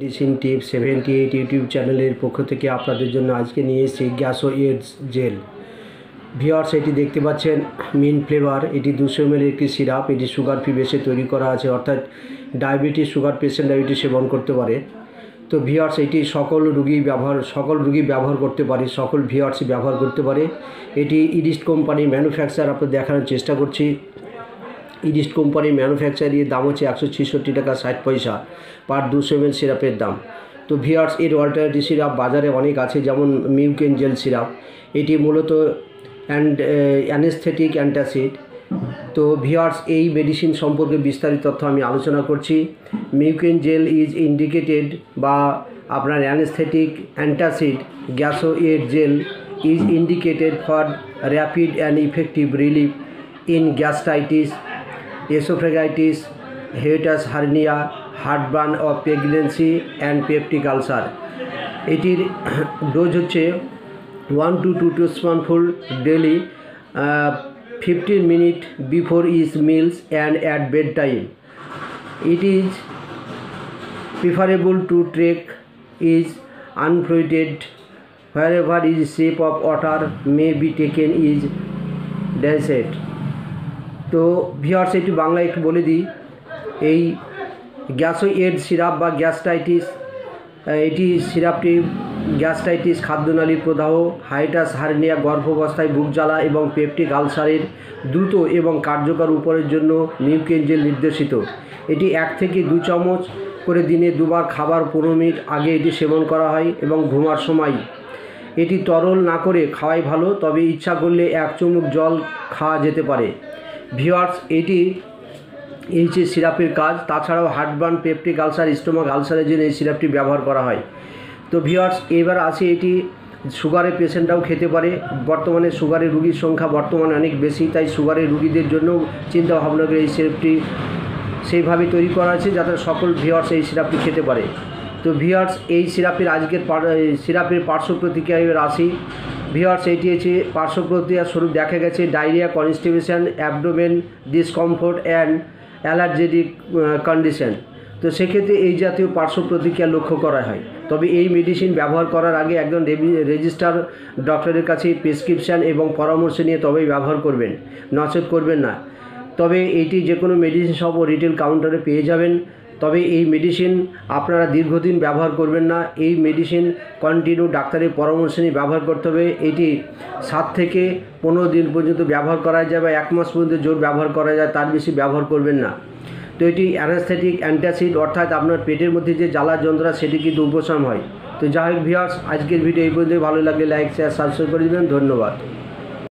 Medicine tips 78 YouTube চ্যানেলের পক্ষ থেকে আপনাদের জন্য আজকে নিয়ে এসেছি গ্যাসোয়েডস জেল। ভিউয়ার্স, এটি দেখতে পাচ্ছেন মিন্ট ফ্লেভার। এটি 200 ml একটি সিরাপ। এটি সুগার ফ্রি বেসে তৈরি করা আছে, অর্থাৎ ডায়াবেটিস সুগার পেশেন্টরা এটি সেবন করতে পারে। তো ভিউয়ার্স, এটি সকল রোগী ব্যবহার করতে পারে, সকল ভিউয়ার্সই ব্যবহার করতে পারে। এটি ইডিস্ট কোম্পানি ম্যানুফ্যাকচার আপনাদের দেখানোর চেষ্টা করছি। ইডিস্ট কোম্পানি ম্যানুফ্যাকচারের দাম হচ্ছে 166 টাকা 60 পয়সা পার 200 ml সিরাপের দাম। তো ভিউয়ার্স, এর অল্টারনেটিভ সিরাপ বাজারে অনেক আছে, যেমন মিউকেন জেল সিরাপ। এটি মূলত অ্যানেস্থেটিক অ্যান্টাসিড। তো ভিউয়ার্স, এই মেডিসিন সম্পর্কে বিস্তারিত তথ্য আমি আলোচনা করছি। মিউকেন জেল ইজ ইন্ডিকেটেড বা আপনার anaesthetic antacid. Gasoid gel is indicated for rapid and effective relief in gastritis, esophagitis, hiatus hernia, heartburn of pregnancy and peptic ulcer. এটির ডোজ হচ্ছে 1 to 2 teaspoonful daily, 15 minutes before each meals and at bedtime. It is preferable to take is unfluidated. Wherever is shape of water may be taken is dosed. তো viewers, এটি বাংলায় একটু বলে দিই। এই গ্যাসোয়েড syrup বা গ্যাস্ট্রাইটিস, এটি সিরাপটি গ্যাস্ট্রাইটিস, খাদ্যনালীর প্রদাহ, হাইটাস হার্নিয়া, গর্ভাবস্থায় বুক জ্বালা এবং পেপটিক আলসারের দ্রুত এবং কার্যকর উপরের জন্য মিউকেন জেল নির্দেশিত। এটি 1 থেকে 2 চামচ করে দিনে 2 বার খাবার 15 মিনিট আগে এটি সেবন করা হয় এবং ঘুমার সময়। এটি তরল না করে খাওয়াই ভালো, তবে ইচ্ছা করলে 1 চুমুক জল খাওয়া যেতে পারে। ভিউয়ার্স, এটি এই যে সিরাপের কাজ। তাছাড়াও হার্টবার্ন, পেপটিক আলসার, স্টোমাক আলসারের জন্য এই সিরাপটি ব্যবহার করা হয়। তো ভিউয়ার্স, এবার আসি, এটি সুগারের পেশেন্টরাও খেতে পারে। বর্তমানে সুগারের রুগীর সংখ্যা বর্তমানে অনেক বেশি, তাই সুগারের রুগীদের জন্যও চিন্তা ভাবনা করে এই সিরাপটি সেইভাবে তৈরি করা আছে যাতে সকল ভিউয়ার্স এই সিরাপটি খেতে পারে। তো ভিউয়ার্স, এই সিরাপের সিরাপের পার্শ্ব প্রতিক্রিয়ায় আসি। ভিউয়ার্স, এটি হচ্ছে পার্শ্ব প্রতিক্রিয়া স্বরূপ দেখা গেছে diarrhoea, constipation, abdomen discomfort and অ্যালার্জেটিক condition. তো সেক্ষেত্রে এই জাতীয় পার্শ্ব প্রতিক্রিয়া লক্ষ্য করা হয়। তবে এই মেডিসিন ব্যবহার করার আগে একজন রেজিস্টার ডক্টরের কাছে প্রেসক্রিপশান এবং পরামর্শ নিয়ে তবেই ব্যবহার করবেন, নচেত করবেন না। তবে এইটি যে কোনো মেডিসিন শপ ও রিটেল কাউন্টারে পেয়ে যাবেন। তবে এই মেডিসিন আপনারা দীর্ঘদিন ব্যবহার করবেন না। এই মেডিসিন কন্টিনিউ ডাক্তারের পরামর্শ নিয়ে ব্যবহার করতে হবে। এটি 7 থেকে 15 দিন পর্যন্ত ব্যবহার করা যায় বা 1 মাস পর্যন্ত জোর ব্যবহার করা যায়, তার বেশি ব্যবহার করবেন না। তো এটি অ্যানাস্থেটিক অ্যান্টাসিড, অর্থাৎ আপনার পেটের মধ্যে যে জ্বালা যন্ত্রণা সেটি কিন্তু উপশম হয়। তো যাই হোক ভিউয়ার্স, আজকের ভিডিও এই পর্যন্ত। ভালো লাগলে লাইক, শেয়ার, সাবস্ক্রাইব করে দেবেন। ধন্যবাদ।